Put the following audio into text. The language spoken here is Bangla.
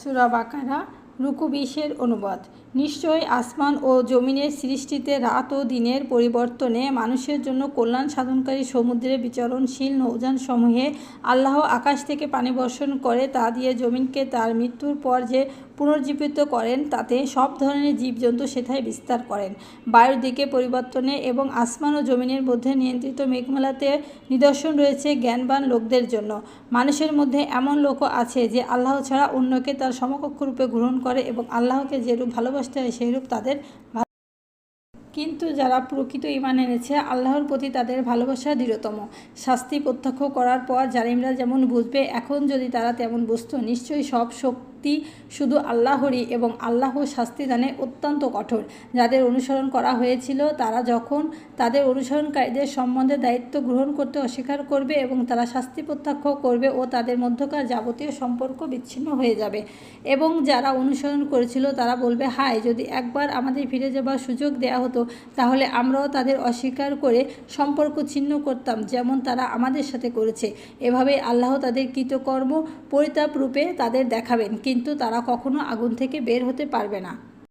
সূরা বাকারা রুকু 20 অনুবাদ। নিশ্চয়ই আসমান ও জমিনের সৃষ্টিতে রাত ও দিনের পরিবর্তনে মানুষের জন্য কল্যাণ সাধনকারী সমুদ্রে বিচরণশীল নৌযানসমূহে আল্লাহ আকাশ থেকে পানি বর্ষণ করে তা দিয়ে জমিনকে তার মৃত্যুর পর যে পুনর্জীবিত করেন তাতে সব ধরনের জীবজন্তু সেথায় বিস্তার করেন। বায়ুর দিকে পরিবর্তনে এবং আসমান ও জমিনের মধ্যে নিয়ন্ত্রিত মেঘমালাতে নিদর্শন রয়েছে জ্ঞানবান লোকদের জন্য। মানুষের মধ্যে এমন লোকও আছে যে আল্লাহ ছাড়া অন্যকে তার সমকক্ষ রূপে গ্রহণ করে এবং আল্লাহকে যেরূপ ভালোবাসতে হয় সেইরূপ তাদের। কিন্তু যারা প্রকৃত ঈমান এনেছে আল্লাহর প্রতি তাদের ভালোবাসা দৃঢ়তম। শাস্তি প্রত্যক্ষ করার পর জালিমরা যেমন বুঝবে এখন যদি তারা তেমন বুঝত, নিশ্চয়ই সব শক্তি শুধু আল্লাহরই এবং আল্লাহ শাস্তি দানে অত্যন্ত কঠোর। যাদের অনুসরণ করা হয়েছিল তারা যখন তাদের অনুসরণকারীদের সম্বন্ধে দায়িত্ব গ্রহণ করতে অস্বীকার করবে এবং তারা শাস্তি প্রত্যক্ষ করবে ও তাদের মধ্যকার যাবতীয় সম্পর্ক বিচ্ছিন্ন হয়ে যাবে। এবং যারা অনুসরণ করেছিল তারা বলবে, হায় যদি একবার আমাদের ফিরে যাবার সুযোগ দেয়া হতো তাহলে আমরাও তাদের অস্বীকার করে সম্পর্ক ছিন্ন করতাম যেমন তারা আমাদের সাথে করেছে। এভাবে আল্লাহ তাদের কৃতকর্ম পরিতাপ রূপে তাদের দেখাবেন, কিন্তু তারা কখনো আগুন থেকে বের হতে পারবে না।